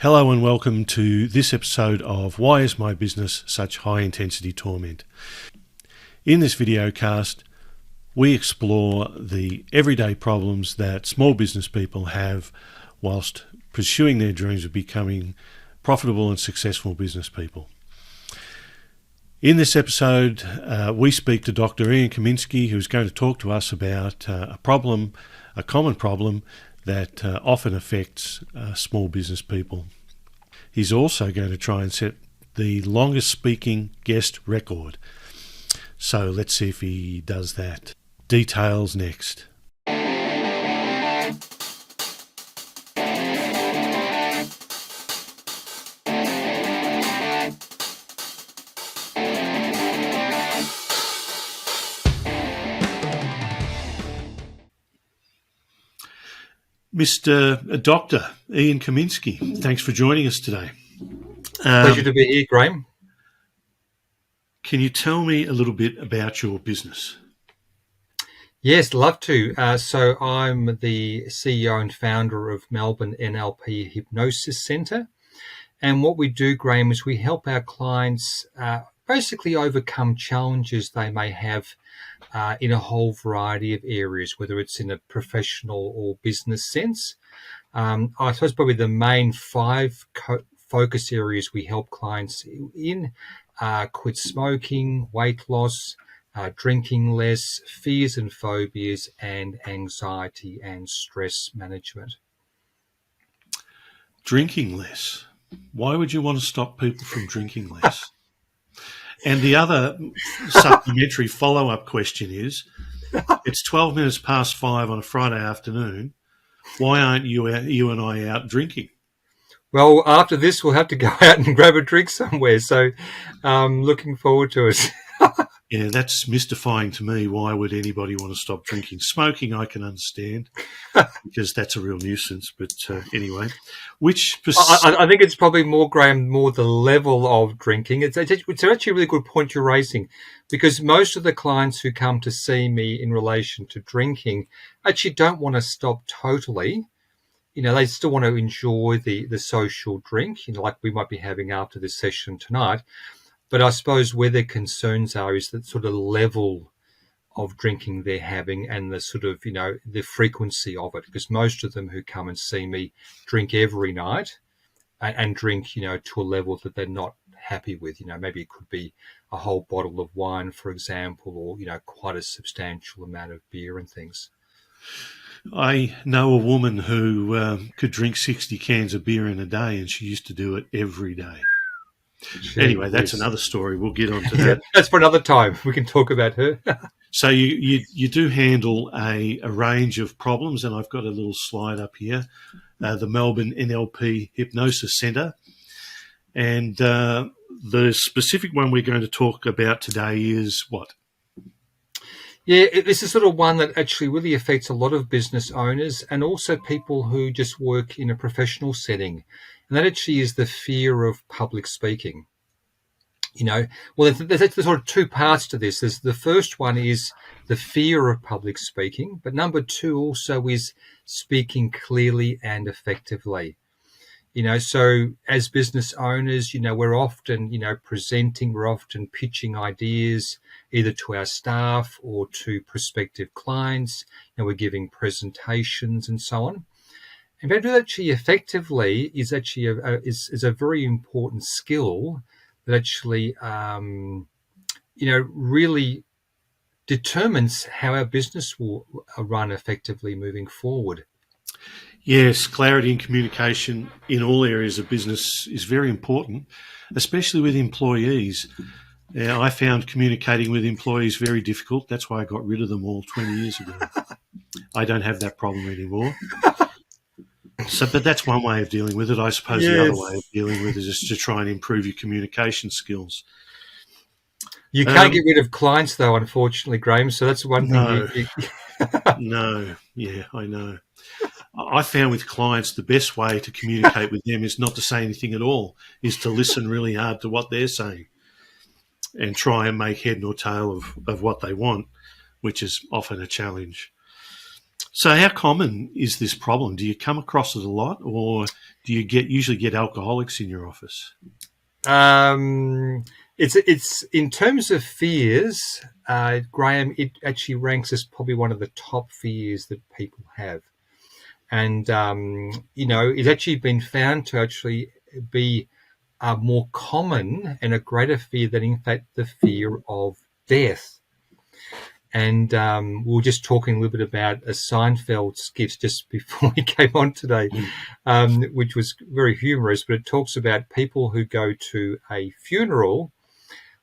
Hello and welcome to this episode of Why is my business such high intensity torment? In this video cast, we explore the everyday problems that small business people have whilst pursuing their dreams of becoming profitable and successful business people. In this episode, we speak to Dr. Ian Kaminsky, who's going to talk to us about a common problem that often affects small business people. He's also going to try and set the longest speaking guest record. So let's see if he does that. Details next. Mr. Dr. Ian Kaminsky, thanks for joining us today. Pleasure to be here, Graham. Can you tell me a little bit about your business? Yes, love to. So I'm the CEO and founder of Melbourne NLP Hypnosis Centre. And what we do, Graham, is we help our clients basically overcome challenges they may have in a whole variety of areas, whether it's in a professional or business sense. I suppose probably the main five focus areas we help clients in quit smoking, weight loss, drinking less, fears and phobias, and anxiety and stress management. Drinking less. Why would you want to stop people from drinking less? And the other supplementary follow-up question is, it's 12 minutes past 5 on a Friday afternoon. Why aren't you and I out drinking? Well, after this, we'll have to go out and grab a drink somewhere. So looking forward to it. Yeah, that's mystifying to me. Why would anybody want to stop drinking? Smoking, I can understand, because that's a real nuisance. But anyway, I think it's probably more, Graham, more the level of drinking. It's actually a really good point you're raising, because most of the clients who come to see me in relation to drinking actually don't want to stop totally. You know, they still want to enjoy the social drink, you know, like we might be having after this session tonight. But I suppose where their concerns are is that sort of level of drinking they're having and the sort of, you know, the frequency of it. Because most of them who come and see me drink every night and drink, you know, to a level that they're not happy with. You know, maybe it could be a whole bottle of wine, for example, or, you know, quite a substantial amount of beer and things. I know a woman who could drink 60 cans of beer in a day, and she used to do it every day. Anyway, that's another story. We'll get on to that. That's for another time. We can talk about her. So you do handle a range of problems, and I've got a little slide up here, the Melbourne NLP Hypnosis Centre. And the specific one we're going to talk about today is what? Yeah, this is sort of one that actually really affects a lot of business owners and also people who just work in a professional setting. And that actually is the fear of public speaking. You know, well, there's sort of two parts to this. There's the first one is the fear of public speaking, but number two also is speaking clearly and effectively. You know, so as business owners, you know, we're often, you know, presenting, we're often pitching ideas either to our staff or to prospective clients, and we're giving presentations and so on. And to do that actually effectively is actually is a very important skill that actually, you know, really determines how our business will run effectively moving forward. Yes, clarity and communication in all areas of business is very important, especially with employees. I found communicating with employees very difficult. That's why I got rid of them all 20 years ago. I don't have that problem anymore. But that's one way of dealing with it. I suppose The other way of dealing with it is just to try and improve your communication skills. You can't get rid of clients, though, unfortunately, Graham. So that's one thing. No, yeah, I know. I found with clients the best way to communicate with them is not to say anything at all, is to listen really hard to what they're saying and try and make head nor tail of what they want, which is often a challenge. So how common is this problem? Do you come across it a lot, or do you usually get alcoholics in your office? It's in terms of fears, Graham, it actually ranks as probably one of the top fears that people have. And, it's actually been found to actually be more common and a greater fear than, in fact, the fear of death. And we were just talking a little bit about a Seinfeld skit just before we came on today, which was very humorous, but it talks about people who go to a funeral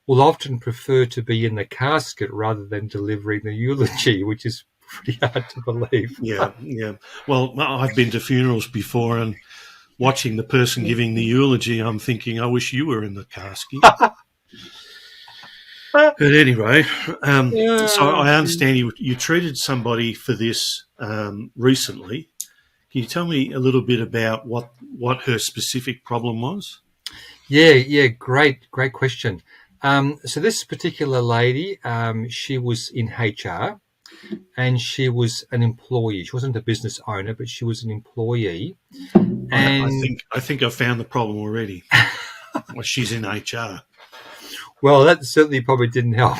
will often prefer to be in the casket rather than delivering the eulogy, which is pretty hard to believe. Yeah. Well, I've been to funerals before, and watching the person giving the eulogy, I'm thinking, I wish you were in the casket. But anyway, so I understand you treated somebody for this recently. Can you tell me a little bit about what her specific problem was? Yeah, great question. So this particular lady, she was in HR, and she was an employee. She wasn't a business owner, but she was an employee. And I think I found the problem already. Well, she's in HR. Well, that certainly probably didn't help.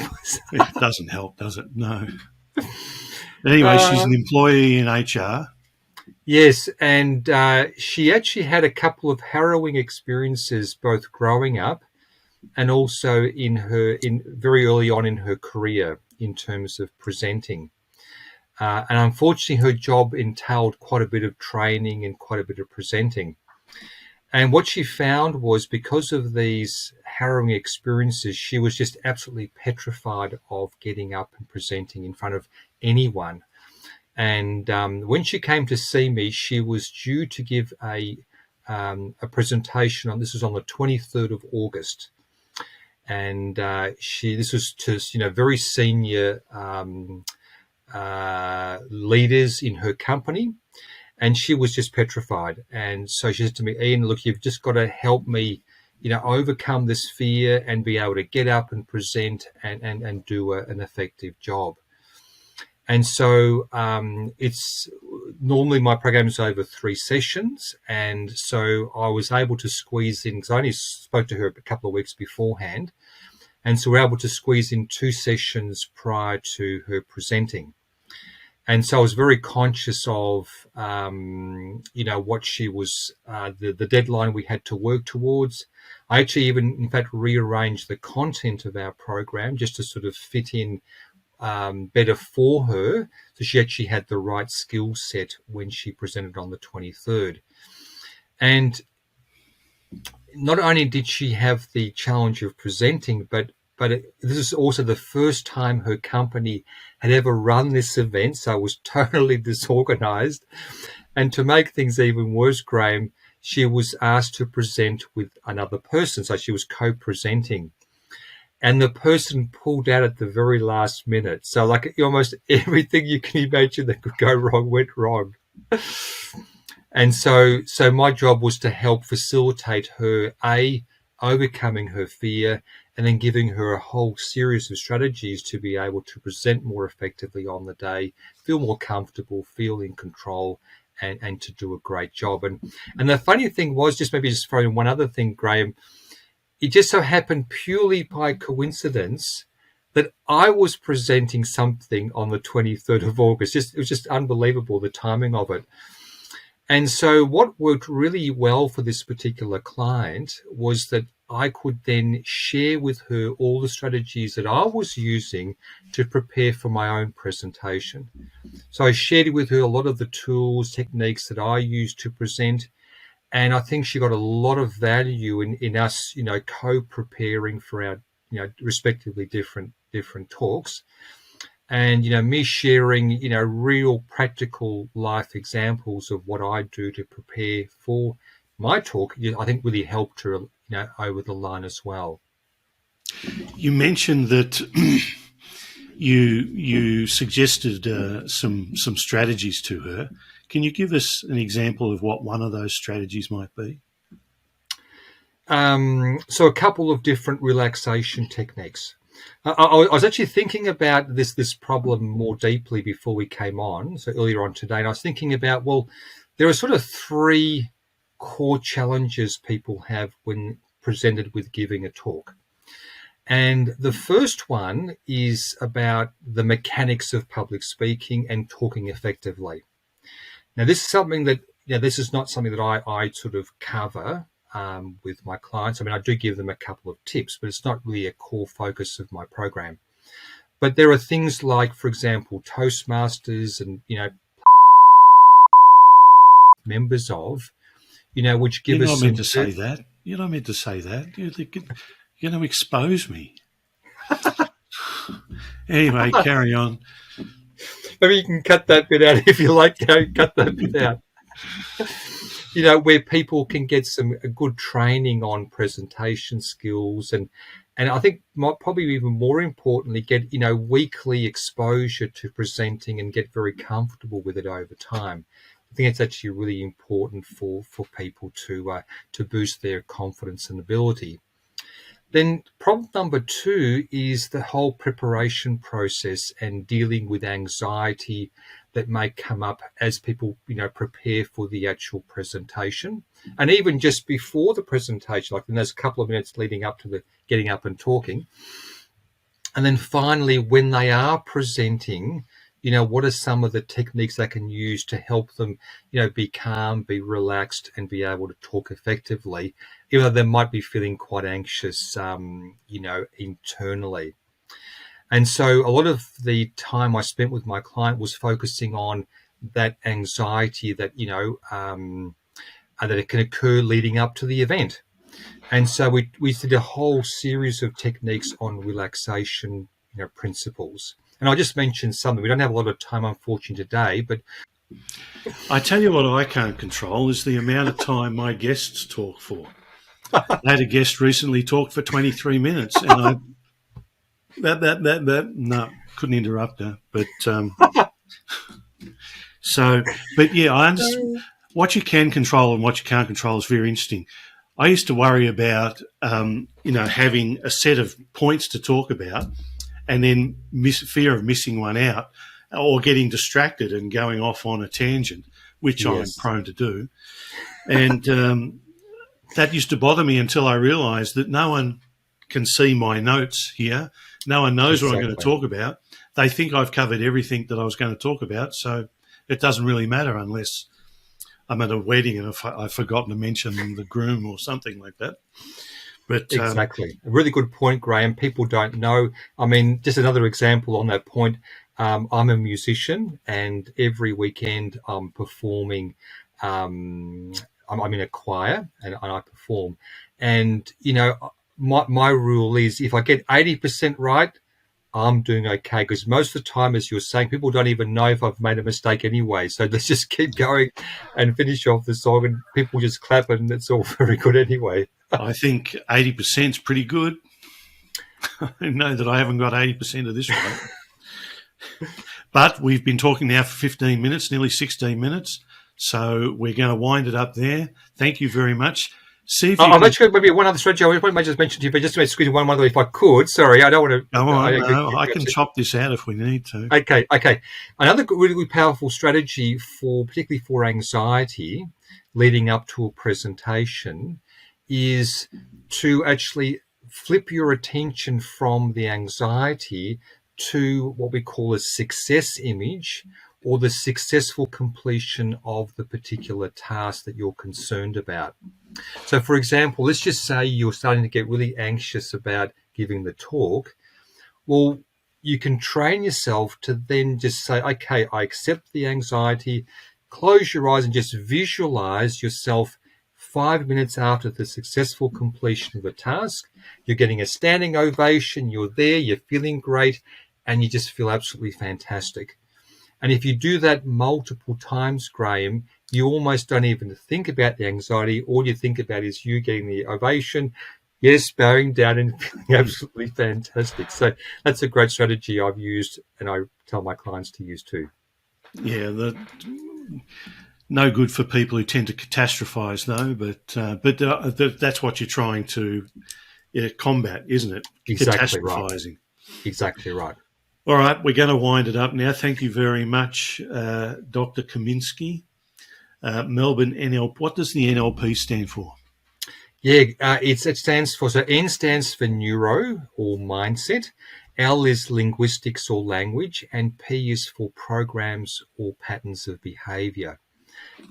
It doesn't help, does it? No. Anyway, she's an employee in HR. Yes, and she actually had a couple of harrowing experiences, both growing up and also in very early on in her career in terms of presenting. And unfortunately, her job entailed quite a bit of training and quite a bit of presenting. And what she found was, because of these harrowing experiences, she was just absolutely petrified of getting up and presenting in front of anyone. And when she came to see me, she was due to give a presentation this was on the 23rd of August. And this was to very senior leaders in her company. And she was just petrified. And so she said to me, Ian, look, you've just got to help me, overcome this fear and be able to get up and present and do an effective job. And so it's normally my program is over 3 sessions. And so I was able to squeeze in, because I only spoke to her a couple of weeks beforehand. And so we're able to squeeze in 2 sessions prior to her presenting. And so I was very conscious of, what she was, the deadline we had to work towards. I actually even, in fact, rearranged the content of our program just to sort of fit in better for her. So she actually had the right skill set when she presented on the 23rd. And not only did she have the challenge of presenting, but this is also the first time her company had ever run this event, so it was totally disorganized. And to make things even worse, Graham, she was asked to present with another person, so she was co-presenting. And the person pulled out at the very last minute. So like almost everything you can imagine that could go wrong went wrong. And so my job was to help facilitate her, overcoming her fear, and then giving her a whole series of strategies to be able to present more effectively on the day, feel more comfortable, feel in control, and to do a great job. And the funny thing was, just throw in one other thing, Graham, it just so happened purely by coincidence that I was presenting something on the 23rd of August. It was just unbelievable, the timing of it. And so what worked really well for this particular client was that I could then share with her all the strategies that I was using to prepare for my own presentation. So I shared with her a lot of the tools, techniques that I use to present. And I think she got a lot of value in us, co-preparing for our, respectively different talks. And, me sharing, real practical life examples of what I do to prepare for my talk, I think really helped her, over the line as well. You mentioned that you suggested some strategies to her. Can you give us an example of what one of those strategies might be? So a couple of different relaxation techniques. I was actually thinking about this problem more deeply before we came on, so earlier on today, and I was thinking about, well, there are sort of three core challenges people have when presented with giving a talk. And the first one is about the mechanics of public speaking and talking effectively. Now, this is something that, this is not something that I sort of cover with my clients. I mean, I do give them a couple of tips, but it's not really a core focus of my program. But there are things like, for example, Toastmasters and, members of, which give us. You're not meant to say that. You're not meant to say that. You're going to expose me. Anyway, carry on. Maybe you can cut that bit out if you like to cut that bit out. Where people can get some good training on presentation skills and I think probably even more importantly, get, weekly exposure to presenting and get very comfortable with it over time. I think it's actually really important for people to boost their confidence and ability. Then problem number two is the whole preparation process and dealing with anxiety that may come up as people, prepare for the actual presentation. And even just before the presentation, like in those couple of minutes leading up to the getting up and talking. And then finally, when they are presenting, what are some of the techniques they can use to help them, be calm, be relaxed, and be able to talk effectively, even though they might be feeling quite anxious, internally. And so a lot of the time I spent with my client was focusing on that anxiety that, that it can occur leading up to the event. And so we did a whole series of techniques on relaxation, principles. And I just mentioned something. We don't have a lot of time, unfortunately, today, but I tell you what I can't control is the amount of time my guests talk for. I had a guest recently talk for 23 minutes, and no, couldn't interrupt her. But I understand what you can control and what you can't control is very interesting. I used to worry about, having a set of points to talk about, and then fear of missing one out or getting distracted and going off on a tangent, which yes. I'm prone to do. And that used to bother me until I realised that no one can see my notes here. No one knows what I'm going to talk about. They think I've covered everything that I was going to talk about, so it doesn't really matter unless I'm at a wedding and I've forgotten to mention the groom or something like that. But exactly. A really good point, Graham. People don't know. I mean, just another example on that point. I'm a musician, and every weekend I'm performing. I'm in a choir, and I perform. And, my rule is if I get 80% right, I'm doing okay, because most of the time, as you're saying, people don't even know if I've made a mistake anyway. So let's just keep going and finish off the song, and people just clap, and it's all very good anyway. I think 80% is pretty good. I know that I haven't got 80% of this right. But we've been talking now for 15 minutes, nearly 16 minutes. So we're going to wind it up there. Thank you very much. See if I've actually got maybe one other strategy I might just mention to you, but just to squeeze one other if I could. Sorry, I don't want to. I can chop this out if we need to. Okay. Another really powerful strategy particularly for anxiety leading up to a presentation is to actually flip your attention from the anxiety to what we call a success image, or the successful completion of the particular task that you're concerned about. So, for example, let's just say you're starting to get really anxious about giving the talk. Well, you can train yourself to then just say, okay, I accept the anxiety, close your eyes and just visualize yourself 5 minutes after the successful completion of a task. You're getting a standing ovation, you're there, you're feeling great, and you just feel absolutely fantastic. And if you do that multiple times, Graham, you almost don't even think about the anxiety. All you think about is you getting the ovation, yes, bowing down and feeling absolutely fantastic. So that's a great strategy I've used, and I tell my clients to use too. Yeah, no good for people who tend to catastrophize, though. But that's what you're trying to combat, isn't it? Exactly Catastrophizing. right. Exactly right. All right, we're going to wind it up now. Thank you very much, Dr. Kaminsky. Melbourne NLP. What does the NLP stand for? Yeah, it stands for, so N stands for neuro or mindset, L is linguistics or language, and P is for programs or patterns of behavior.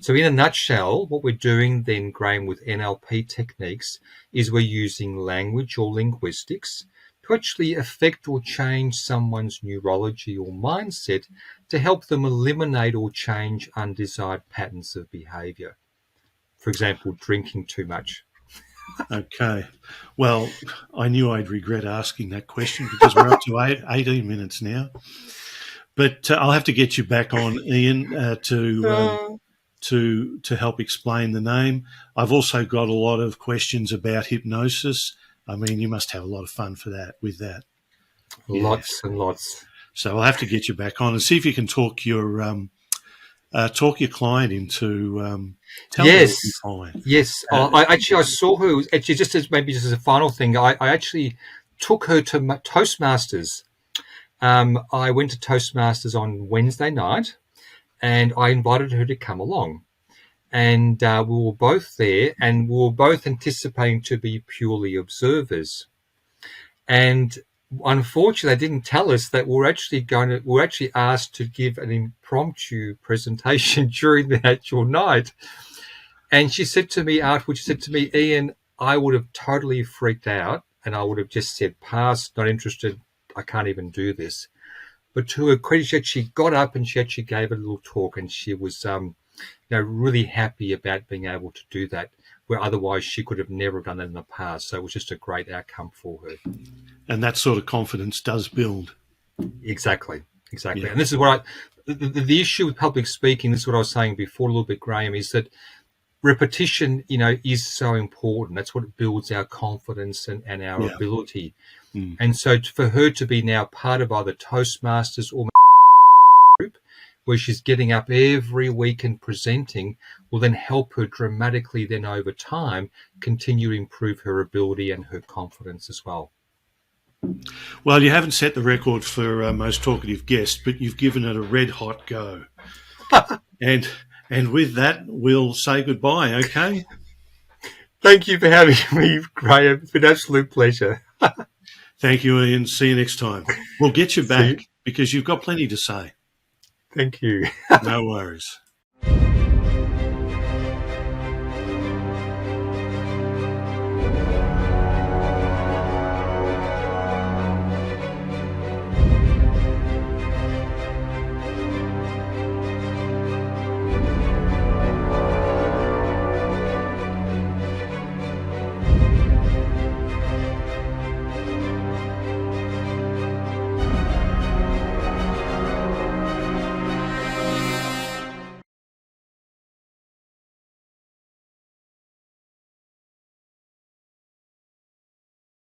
So in a nutshell, what we're doing then, Graham, with NLP techniques is we're using language or linguistics to actually affect or change someone's neurology or mindset to help them eliminate or change undesired patterns of behavior. For example, drinking too much. Okay. Well, I knew I'd regret asking that question because we're up to 18 minutes now. But I'll have to get you back on, Ian, to help explain the name. I've also got a lot of questions about hypnosis. I mean, you must have a lot of fun with that. Lots and lots. So I'll have to get you back on and see if you can talk your client into telling her what you find. Yes. I saw her. Actually, just as a final thing, I actually took her to Toastmasters. I went to Toastmasters on Wednesday night, and I invited her to come along. And we were both there, and we were both anticipating to be purely observers. And unfortunately, they didn't tell us that we're actually asked to give an impromptu presentation during the actual night. And she said to me afterwards, Ian, I would have totally freaked out, and I would have just said, pass, not interested, I can't even do this. But to her credit, she got up and she actually gave a little talk, and she was really happy about being able to do that, where otherwise she could have never done that in the past. So it was just a great outcome for her. And that sort of confidence does build. Exactly. Yeah. And this is what the issue with public speaking, this is what I was saying before a little bit, Graham, is that repetition, is so important. That's what builds our confidence and our ability. Mm. And so for her to be now part of either Toastmasters or group, where she's getting up every week and presenting, will then help her dramatically then over time continue to improve her ability and her confidence as well. Well, you haven't set the record for most talkative guest, but you've given it a red hot go. And with that, we'll say goodbye, okay? Thank you for having me, Graham. It's been an absolute pleasure. Thank you, Ian. See you next time. We'll get you back because you've got plenty to say. Thank you. No worries.